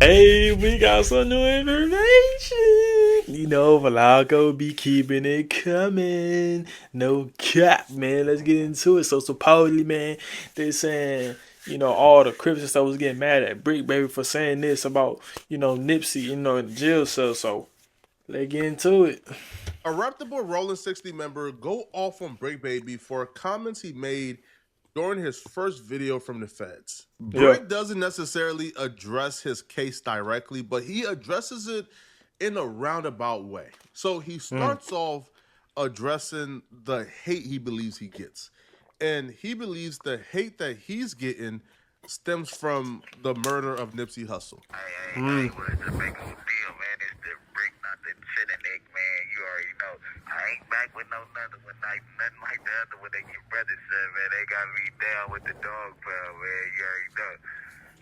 Hey, we got some new information. Valaco be keeping it coming. No cap, man. Let's get into it. So supposedly, man, they saying, all the Crips and stuff was getting mad at Bricc Baby for saying this about, Nipsey, in the jail cell. So let's get into it. A reputable Rolling 60 member go off on Bricc Baby for comments he made during his first video from the feds. Yeah. Bricc doesn't necessarily address his case directly, but he addresses it in a roundabout way. So he starts off addressing the hate he believes he gets. And he believes the hate that he's getting stems from the murder of Nipsey Hussle. I ain't wanted to make a deal, man. It's the Bricc, not the Nick, man. You already know. I ain't back with nothing like the other one that your brother said, man. They got me down with the dog pound, man. You already know.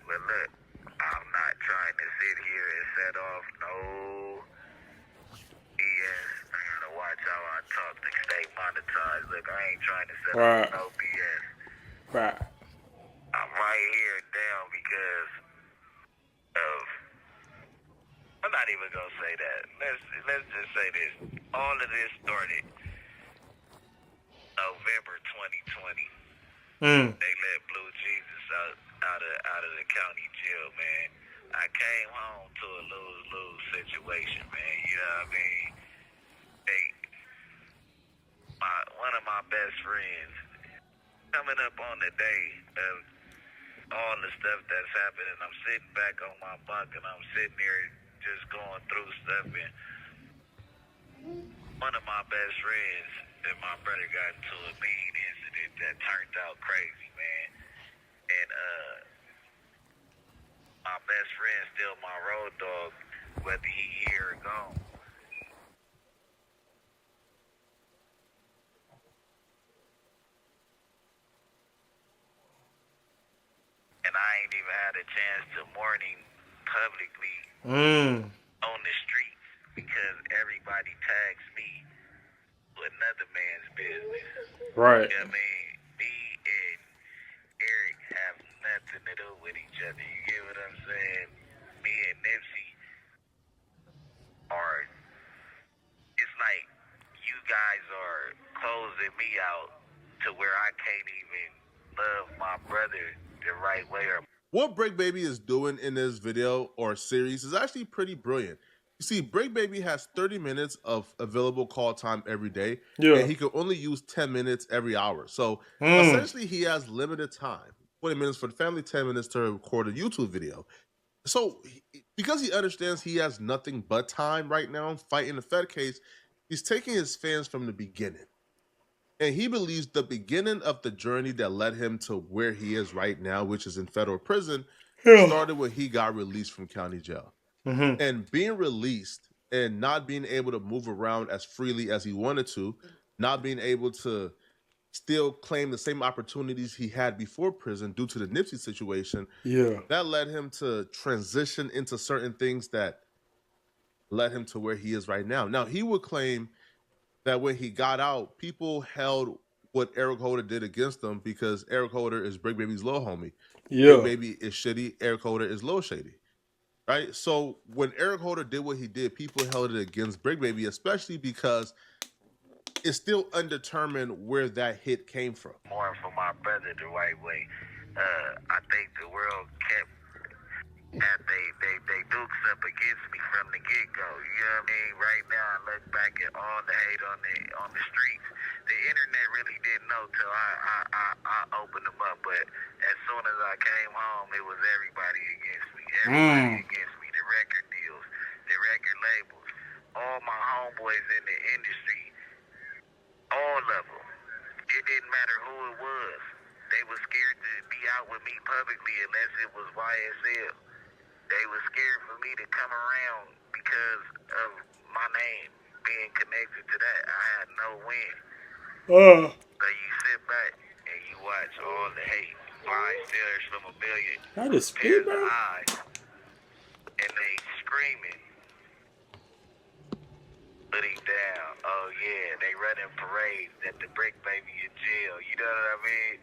But look, I'm not trying to sit here and set off no BS. I gotta watch how I talk to stay monetized. Look, I ain't trying to set off no BS. Right. I'm right here down because of. I'm not even gonna say that. Let's just say this. All of this started November 2020. They let Blue Jesus out of the county jail, man. I came home to a lose-lose situation, man. You know what I mean? One of my best friends coming up on the day of all the stuff that's happening. I'm sitting back on my bunk and I'm sitting there just going through stuff, and one of my best friends and my brother got into a mean incident that turned out crazy, man. And my best friend still my road dog, whether he here or gone. And I ain't even had a chance to mourn him publicly on the streets because everybody tags me with another man's business. Right. You know what I mean? Me and Eric have nothing to do with each other. You get what I'm saying? Me and Nipsey are, it's like you guys are closing me out to where I can't even love my brother the right way. What Bricc Baby is doing in this video or series is actually pretty brilliant. You see, Bricc Baby has 30 minutes of available call time every day, Yeah. and he can only use 10 minutes every hour. So essentially, he has limited time 20 minutes for the family, 10 minutes to record a YouTube video. So because he understands he has nothing but time right now fighting the Fed case, he's taking his fans from the beginning. And he believes the beginning of the journey that led him to where he is right now, which is in federal prison, started when he got released from county jail. And being released and not being able to move around as freely as he wanted to, not being able to still claim the same opportunities he had before prison due to the Nipsey situation, Yeah. that led him to transition into certain things that led him to where he is right now. Now, he would claim that when he got out, people held what Eric Holder did against him because Eric Holder is Bricc Baby's little homie. Bricc Yeah. Baby is shitty. Eric Holder is low shady. Right? So when Eric Holder did what he did, people held it against Bricc Baby, especially because it's still undetermined where that hit came from. More for my brother the right way. I think the world kept and they dukes up against me from the get go. You know what I mean? Right now I look back at all the hate on the streets. The internet really didn't know till I opened them up, but as soon as I came home it was everybody against me. Everybody against me. The record deals, the record labels, all my homeboys in the industry, all of them. It didn't matter who it was. They were scared to be out with me publicly unless it was YSL. They were scared for me to come around because of my name being connected to that. I had no win. So you sit back and you watch all the hate. Blind stares from a million That is pairs speed, of bro. eyes. And they screaming, put him down. Oh yeah, they running parades at the Bricc Baby in jail. You know what I mean?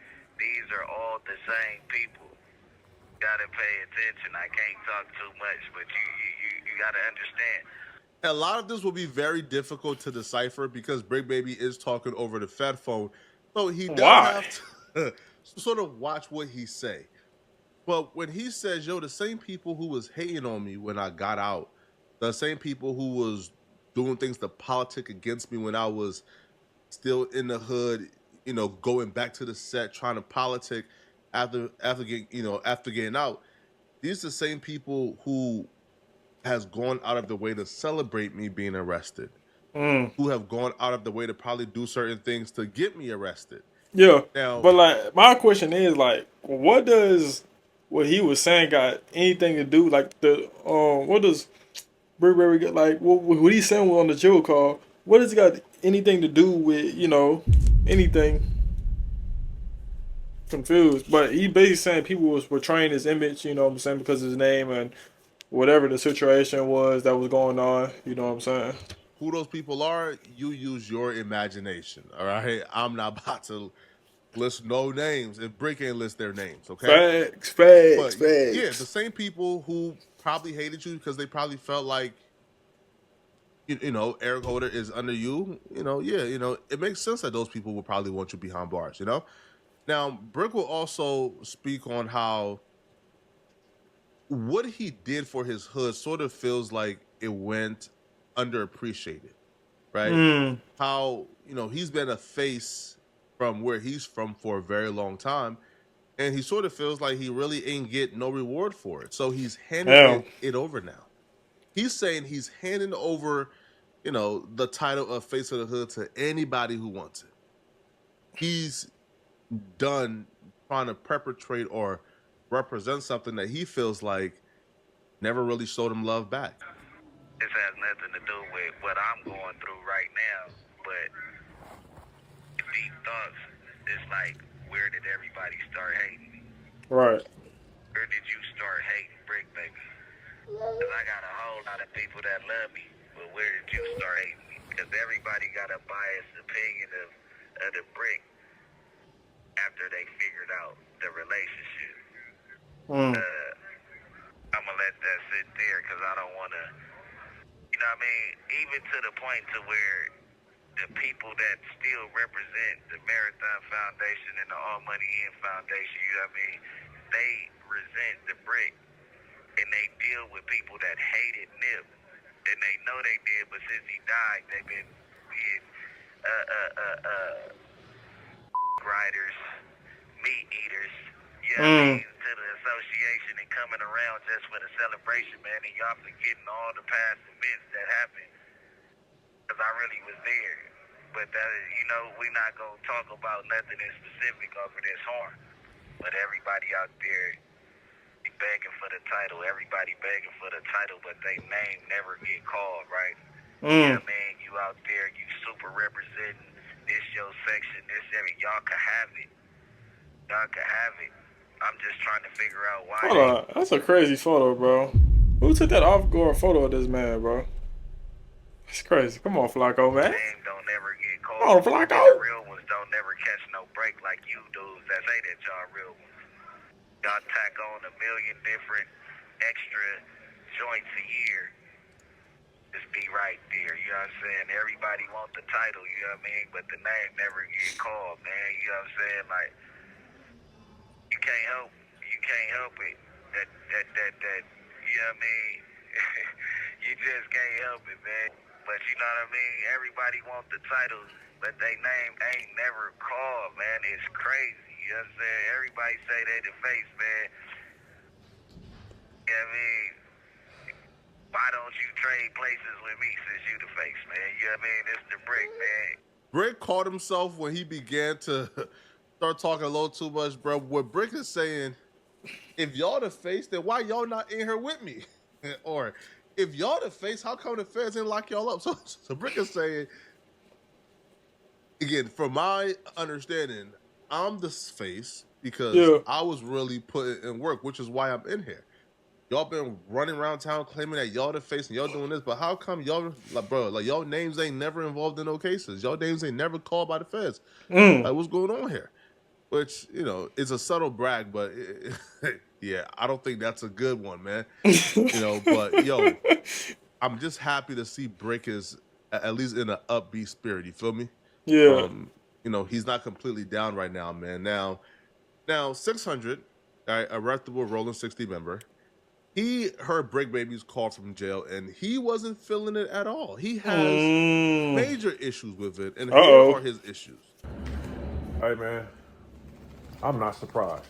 These are all the same people. gotta pay attention. I can't talk too much, but you gotta understand. A lot of this will be very difficult to decipher because Brick Baby is talking over the Fed phone, so he does Why? have to sort of watch what he say. But when he says, "Yo, the same people who was hating on me when I got out, the same people who was doing things to politic against me when I was still in the hood, going back to the set, trying to politic after getting out, these are the same people who has gone out of the way to celebrate me being arrested, Mm. who have gone out of the way to probably do certain things to get me arrested." Yeah, Now, but like my question is like, what does what he was saying got anything to do? Like the what does Burberry get? Like what he's saying on the jail call? What does it got anything to do with anything? Confused, but he basically saying people was portraying his image. You know what I'm saying, because of his name and whatever the situation was that was going on. You know what I'm saying? who those people are, you use your imagination. All right, I'm not about to list no names if Brick ain't list their names. Okay, Facts, facts, but yeah, the facts. same people who probably hated you because they probably felt like Eric Holder is under you. Yeah, it makes sense that those people will probably want you behind bars. Now Brick will also speak on how what he did for his hood sort of feels like it went underappreciated, right? Mm, How he's been a face from where he's from for a very long time, and he sort of feels like he really ain't get no reward for it. So he's handing damn. it over now. He's saying he's handing over, the title of face of the hood to anybody who wants it. He's done trying to perpetrate or represent something that he feels like never really showed him love back. This has nothing to do with what I'm going through right now, but deep thoughts. It's like, where did everybody start hating me? Right. Where did you start hating Brick Baby? Because I got a whole lot of people that love me, but where did you start hating me? Because everybody got a biased opinion of the Brick after they figured out the relationship. Mm, I'm going to let that sit there because I don't want to, even to the point to where the people that still represent the Marathon Foundation and the All Money In Foundation, they resent the Brick and they deal with people that hated Nip, and they know they did, but since he died, they've been being riders, meat eaters, mm. to the association and coming around just for the celebration, man, and y'all forgetting all the past events that happened, because I really was there. But that is, we're not going to talk about nothing in specific over this horn. But everybody out there begging for the title. Everybody begging for the title, but they name never get called, right? Mm. You out there, you super representing this your section, this area. Y'all can have it. Y'all can have it. I'm just trying to figure out why Hold they on, that's a crazy photo, bro. Who took that off-guard photo of this man, bro? It's crazy. Come on, Flacco, man. name don't never get Come on, called. And the Flacco. real ones don't never catch no break like you dudes that say that y'all real ones. Y'all tack on a million different extra joints a year. Just be right there, you know what I'm saying? Everybody want the title, you know what I mean? But the name never get called, man. You know what I'm saying? Like, you can't help it. That you know what I mean? You just can't help it, man. But you know what I mean? Everybody want the titles, but they name ain't never called, man. It's crazy. You know what I'm saying? Everybody say they the face, man. You know what I mean? Why don't you trade places with me since you the face, man? You know what I mean? It's the Brick, man. Brick caught himself when he began to start talking a little too much, bro. What Brick is saying, if y'all the face, then why y'all not in here with me? Or if y'all the face, how come the feds didn't lock y'all up? So Brick is saying, again, from my understanding, I'm the face because Yeah. I was really putting in work, which is why I'm in here. Y'all been running around town claiming that y'all the face and y'all doing this, but how come y'all like y'all names ain't never involved in no cases? Y'all names ain't never called by the feds. Mm. Like what's going on here? Which is a subtle brag, but Yeah, I don't think that's a good one, man. But yo, I'm just happy to see Bricc is at least in an upbeat spirit. You feel me? Yeah. Um, he's not completely down right now, man. Now 600, a reputable Rolling 60 member, he heard Bricc Baby's call from jail, and he wasn't feeling it at all. He has major issues with it, and here Uh-oh. are his issues. Hey man, I'm not surprised.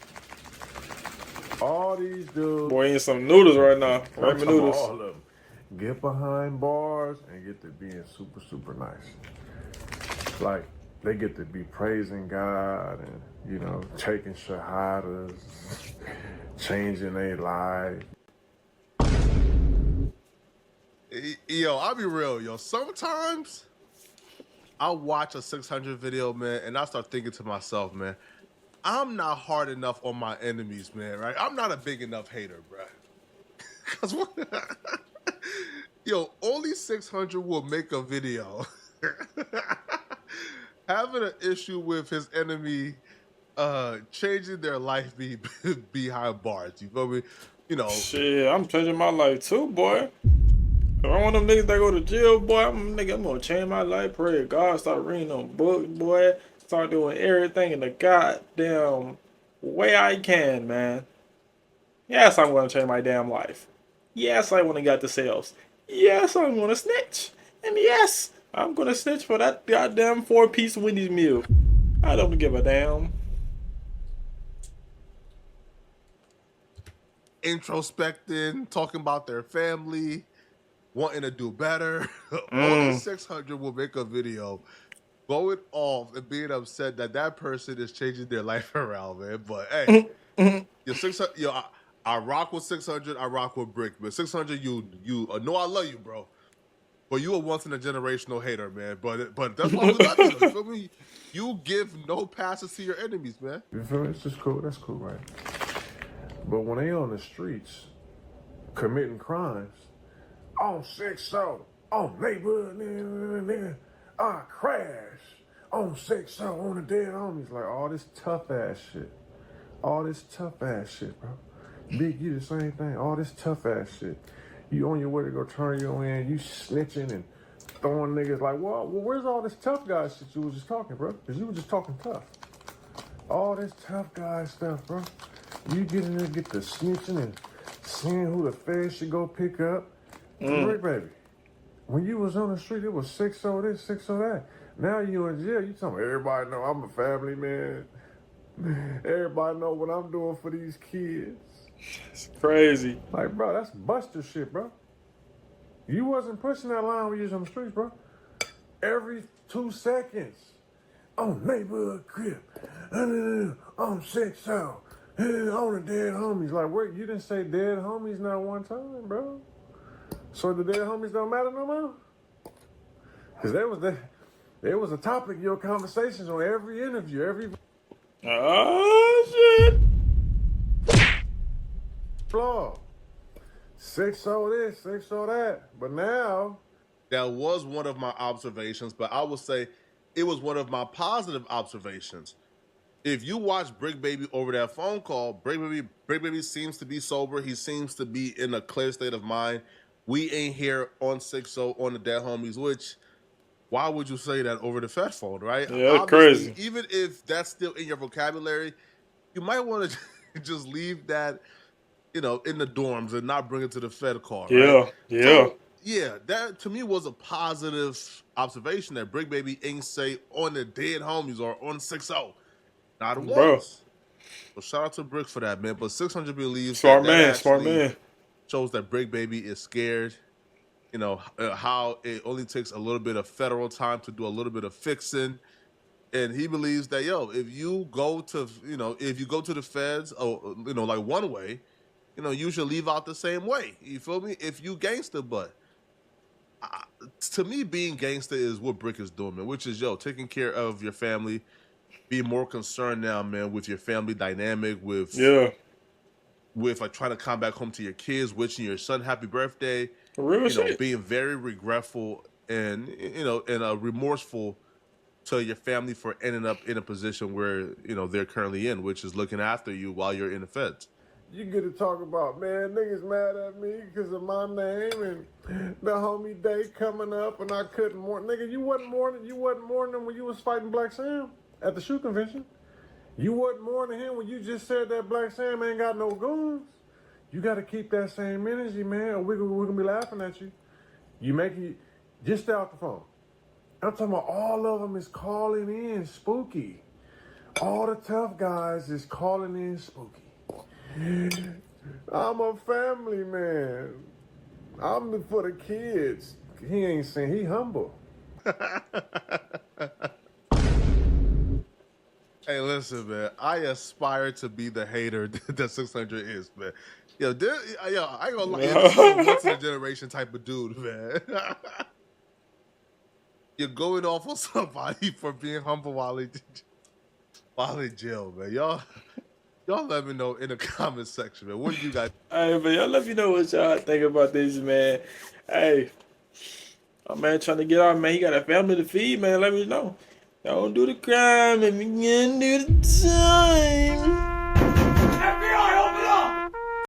All these dudes, Boy, eating some noodles right now. I'm Ramen talking about noodles. all of them, get behind bars and get to being super, super nice. Like, they get to be praising God and, taking shahadas, changing their life. Yo, I'll be real, yo. Sometimes I watch a 600 video, man, and I start thinking to myself, man, I'm not hard enough on my enemies, man, right? I'm not a big enough hater, bro. Because yo, only 600 will make a video having an issue with his enemy changing their life behind bars. You feel me? Shit, I'm changing my life too, boy. If I'm one of them niggas that go to jail, boy, I'm gonna change my life. Pray to God, start reading them books, boy. Start doing everything in the goddamn way I can, man. Yes, I'm gonna change my damn life. Yes, I wanna get the sales. Yes, I'm gonna snitch. And yes, I'm gonna snitch for that goddamn 4-piece Wendy's meal. I don't give a damn. Introspecting, talking about their family, wanting to do better. Only 600 will make a video going off and being upset that that person is changing their life around, man. But hey, your 600, I rock with 600. I rock with Bricc, but 600, you know I love you, bro. But you a once in a generational hater, man. But that's why we love you. You feel me? You give no passes to your enemies, man. You feel me? It's just cool. That's cool, right? But when they on the streets committing crimes, on 6-0, on neighborhood, nigga, I crash, on 6-0, on the dead homies, like all this tough ass shit. All this tough ass shit, bro. Big, you the same thing. All this tough ass shit. You on your way to go turn your in, you snitching and throwing niggas like, well, where's all this tough guy shit you was just talking, bro? Because you were just talking tough. All this tough guy stuff, bro. You get in there, get the snitching and seeing who the feds should go pick up. Bricc Baby, when you was on the street, it was 6-0 this, 6-0 that. Now you in jail, you telling me everybody know I'm a family man. Everybody know what I'm doing for these kids. It's crazy. Like, bro, that's Buster shit, bro. You wasn't pushing that line when you was on the streets, bro. Every 2 seconds. On neighborhood crib. On 6-0. On the dead homies. Like, wait, you didn't say dead homies not one time, bro. So the dead homies don't matter no more? Because there was a topic in your conversations on every interview, every Oh, shit. vlog. 6-0 this, 6-0 that. But now, That was one of my observations, but I would say it was one of my positive observations. If you watch Bricc Baby over that phone call, Bricc Baby seems to be sober. He seems to be in a clear state of mind. We ain't here on 6-0 on the dead homies, which why would you say that over the Fed phone, right? Yeah, that's Obviously, crazy. even if that's still in your vocabulary, you might want to just leave that, in the dorms and not bring it to the Fed call, right? Yeah. So yeah, that to me was a positive observation that Bricc Baby ain't say on the dead homies or on 6-0. Not Bro. once. So shout out to Bricc for that, man. But 600 believes Smart that man, smart actually man. shows that Bricc Baby is scared. How it only takes a little bit of federal time to do a little bit of fixing. And he believes that, if you go to, the feds, like one way, you should leave out the same way. You feel me? If you gangster, but to me, being gangster is what Bricc is doing, man, which is, taking care of your family, be more concerned now, man, with your family dynamic, with like trying to come back home to your kids, wishing your son happy birthday, Real shit. being very regretful and remorseful to your family for ending up in a position where they're currently in, which is looking after you while you're in the feds. you get to talk about, man, niggas mad at me because of my name and the homie day coming up and I couldn't mourn. Nigga, you wasn't mourning when you was fighting Black Sam at the shoe convention. You wasn't mourning him when you just said that Black Sam ain't got no goons. You got to keep that same energy, man, or we're going to be laughing at you. You make it, just stay off the phone. I'm talking about all of them is calling in spooky. All the tough guys is calling in spooky. I'm a family man. I'm for the kids. He ain't saying he humble. Hey, listen, man. I aspire to be the hater that 600 is, man. Yo, I ain't gonna lie. This is a once in a generation type of dude, man. You're going off on somebody for being humble while in jail, man. Y'all let me know in the comment section, man. What do you guys? Hey, man, y'all let me know what y'all think about this, man. Hey, my man trying to get out, man. He got a family to feed, man. Let me know. Don't do the crime and we can do the time.